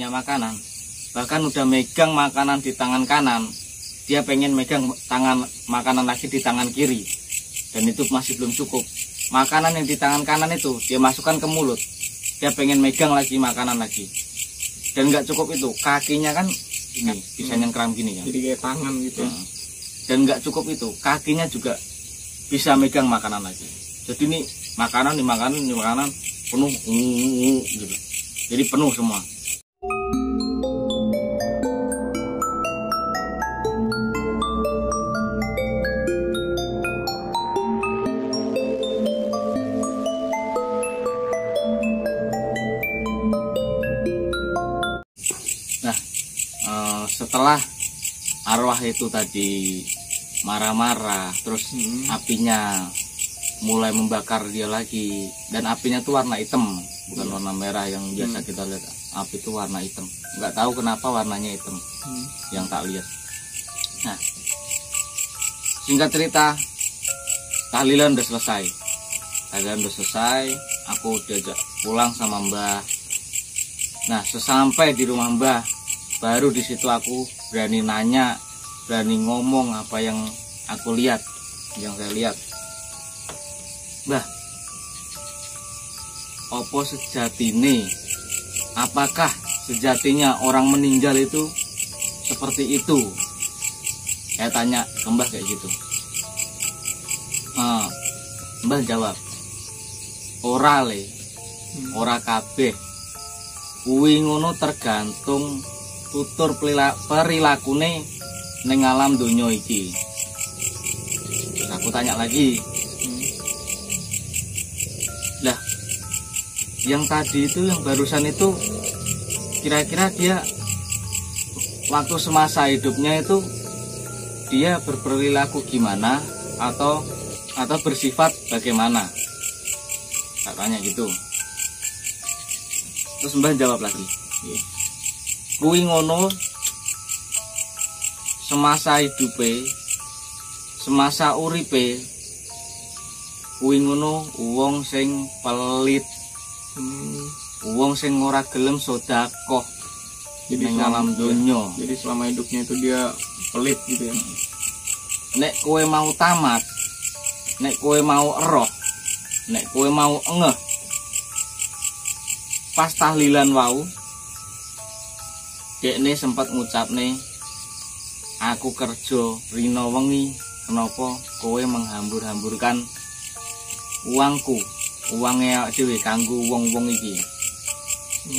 punya makanan, bahkan udah megang makanan di tangan kanan, dia pengen megang makanan lagi di tangan kiri, dan itu masih belum cukup. Makanan yang di tangan kanan itu dia masukkan ke mulut, dia pengen megang lagi makanan lagi, dan nggak cukup itu, kakinya kan ini bisa nyengkram gini kan, jadi kayak tangan gitu. Dan nggak cukup itu, kakinya juga bisa megang makanan lagi. Jadi ini makanan penuh gitu. Jadi penuh semua. Nah, setelah arwah itu tadi marah-marah, terus apinya mulai membakar dia lagi, dan apinya tuh warna hitam, bukan warna merah yang biasa kita lihat. Api itu warna hitam, nggak tahu kenapa warnanya hitam yang tak lihat. Nah, singkat cerita, tahlilan udah selesai. Aku diajak pulang sama Mbah. Nah, sesampai di rumah Mbah, baru di situ aku berani nanya, berani ngomong apa yang aku lihat, yang saya lihat. Mbah, opo sejatine? Apakah sejatinya orang meninggal itu seperti itu? Saya tanya ke Mbah kayak gitu. Mbah jawab, ora le, ora kabeh. Kuwi ngono tergantung tutur perilakune ning alam donya iki. Terus aku tanya lagi, lah, yang tadi itu, yang barusan itu, kira-kira dia waktu semasa hidupnya itu dia berperilaku gimana atau bersifat bagaimana? Tak tanya gitu. Terus Mbah jawab lagi, kuwi ngono semasa hidupe, semasa uripe, kuwi ngono wong sing pelit, wong sing ora gelem sedekah ning alam donya. Jadi selama hidupnya itu dia pelit gitu ya. Nek kowe mau tamat, nek kowe mau eroh, nek kowe mau engeh, pas tahlilan wau dekne sempat ngucapne, aku kerja rina wengi, kenapa kowe menghambur-hamburkan uangku, uangnya dhewe kanggo wong-wong iki.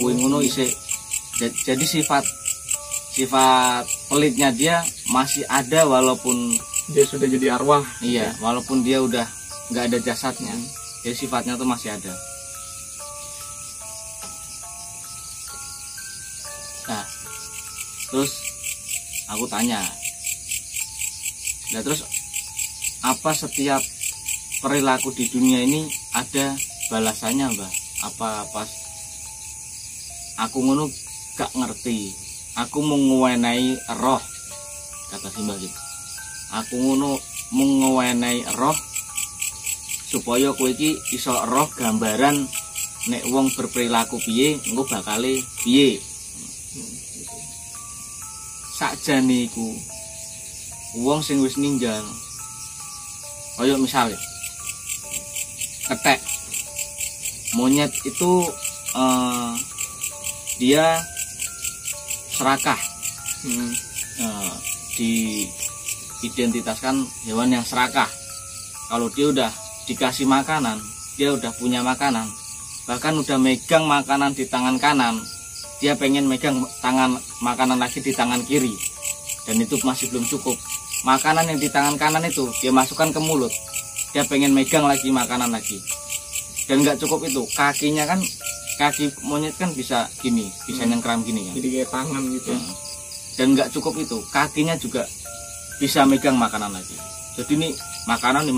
Kuwi ngono isih. Jadi sifat pelitnya dia masih ada walaupun dia sudah jadi arwah. Iya, walaupun dia udah nggak ada jasadnya, jadi sifatnya tuh masih ada. Nah, terus aku tanya, nah terus apa setiap perilaku di dunia ini ada balasannya, Mbah? Apa pas aku ngono gak ngerti, aku mau ngewenai roh, kata si Mbah gitu. Aku ngono mau ngewenai roh supaya kowe iki iso roh gambaran nek wong berperilaku piye, engko bakale piye. Sakjane iku wong sing wis ninggal, kaya misalnya ketek monyet itu dia serakah, diidentitaskan hewan yang serakah. Kalau dia udah dikasih makanan, dia udah punya makanan, bahkan udah megang makanan di tangan kanan, dia pengen megang makanan lagi di tangan kiri, dan itu masih belum cukup. Makanan yang di tangan kanan itu dia masukkan ke mulut, dia pengen megang lagi makanan lagi, dan nggak cukup itu, kakinya kan, kaki monyet kan bisa gini, bisa nyengkram gini kan, jadi kayak tangan gitu. Dan nggak cukup itu, kakinya juga bisa megang makanan lagi. Jadi ini makanan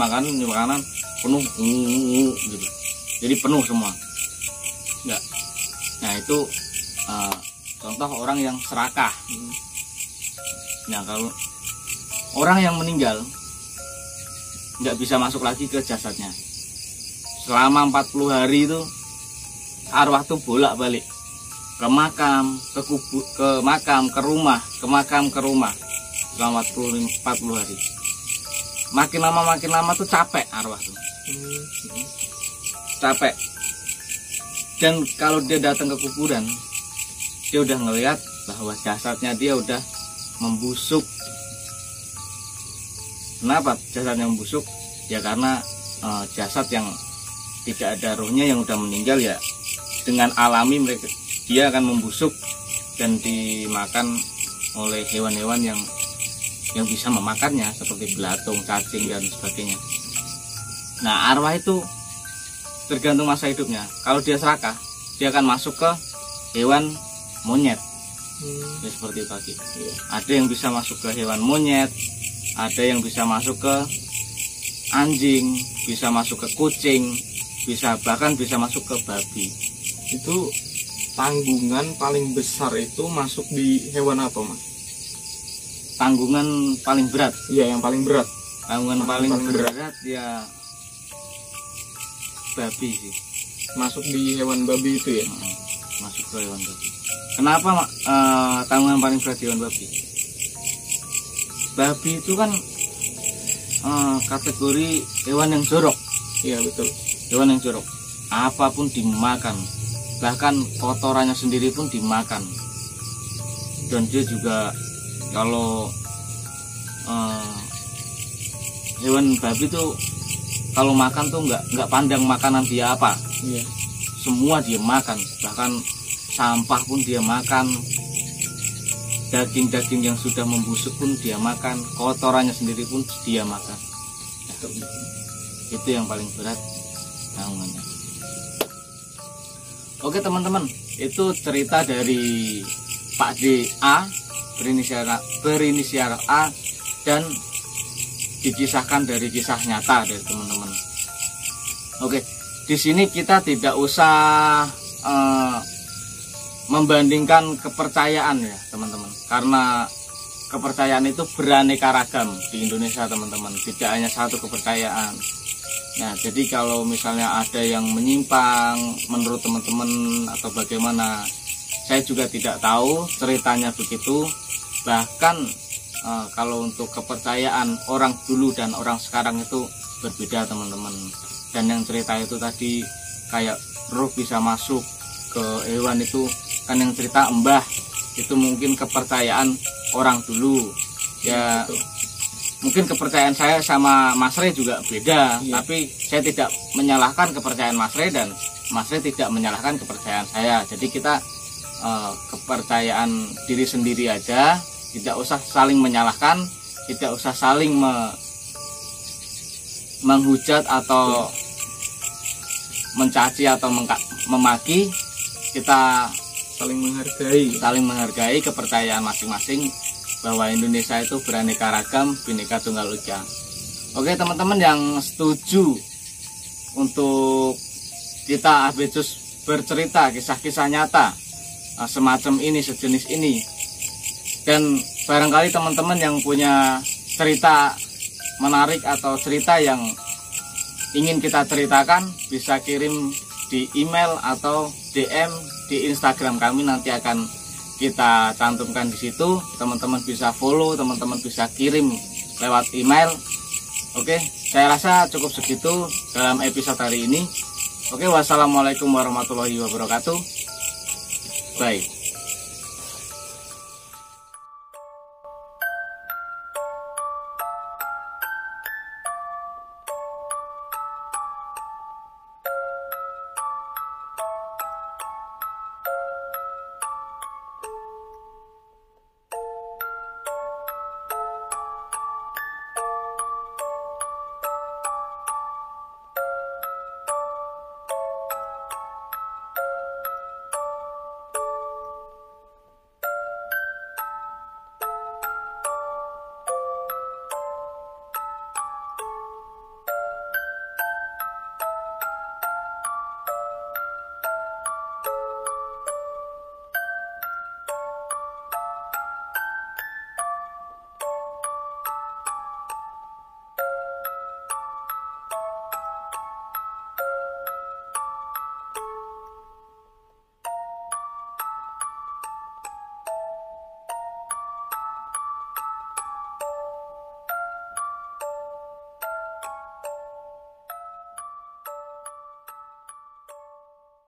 penuh gitu. Jadi penuh semua. Nggak. Nah itu contoh orang yang serakah. Nah kalau orang yang meninggal nggak bisa masuk lagi ke jasadnya. Selama 40 hari itu arwah tuh bolak-balik ke makam, ke kubur, ke makam, ke rumah, ke makam, ke rumah selama 40 hari. Makin lama tuh capek arwah tuh. Capek. Dan kalau dia datang ke kuburan, dia udah ngelihat bahwa jasadnya dia udah membusuk. Kenapa jasadnya membusuk? Ya karena jasad yang tidak ada ruhnya, yang udah meninggal, ya dengan alami dia akan membusuk dan dimakan oleh hewan-hewan yang bisa memakannya, seperti belatung, cacing dan sebagainya. Nah, arwah itu tergantung masa hidupnya. Kalau dia serakah, dia akan masuk ke hewan monyet. Ya, seperti tadi. Ada yang bisa masuk ke hewan monyet, ada yang bisa masuk ke anjing, bisa masuk ke kucing, bahkan bisa masuk ke babi. Itu tanggungan paling besar itu masuk di hewan apa, Mas? Tanggungan paling berat. Iya, yang paling berat. Tanggungan paling berat ya babi sih. Masuk di hewan babi itu ya? Masuk ke hewan babi. Kenapa tanggungan paling berat di hewan babi? Babi itu kan kategori hewan yang jorok. Iya, betul. Hewan yang jorok. Apapun dimakan. Bahkan kotorannya sendiri pun dimakan. Dan dia juga kalau hewan babi tuh kalau makan tuh nggak pandang makanan dia apa. Iya. Semua dia makan, bahkan sampah pun dia makan, daging-daging yang sudah membusuk pun dia makan, kotorannya sendiri pun dia makan. Nah, itu yang paling berat tanggungannya. Oke teman-teman, itu cerita dari Pak D.A. berinisial A dan dikisahkan dari kisah nyata dari teman-teman. Oke, di sini kita tidak usah membandingkan kepercayaan ya teman-teman, karena kepercayaan itu beraneka ragam di Indonesia teman-teman, tidak hanya satu kepercayaan. Nah, jadi kalau misalnya ada yang menyimpang menurut teman-teman atau bagaimana, saya juga tidak tahu, ceritanya begitu. Bahkan kalau untuk kepercayaan orang dulu dan orang sekarang itu berbeda teman-teman. Dan yang cerita itu tadi kayak roh bisa masuk ke hewan, itu kan yang cerita Mbah, itu mungkin kepercayaan orang dulu ya. Betul. Mungkin kepercayaan saya sama Mas Rey juga beda, iya. Tapi saya tidak menyalahkan kepercayaan Mas Rey dan Mas Rey tidak menyalahkan kepercayaan saya. Jadi kita kepercayaan diri sendiri aja, tidak usah saling menyalahkan, tidak usah saling menghujat atau mencaci atau memaki. Kita saling menghargai kepercayaan masing-masing, bahwa Indonesia itu beraneka ragam, Bhinneka Tunggal Ika. Oke teman-teman yang setuju untuk kita Abecus bercerita kisah-kisah nyata semacam ini, sejenis ini, dan barangkali teman-teman yang punya cerita menarik atau cerita yang ingin kita ceritakan, bisa kirim di email atau DM di Instagram kami, nanti akan kita cantumkan di situ. Teman-teman bisa follow, teman-teman bisa kirim lewat email. Oke, saya rasa cukup segitu dalam episode hari ini. Oke, wassalamualaikum warahmatullahi wabarakatuh. Bye.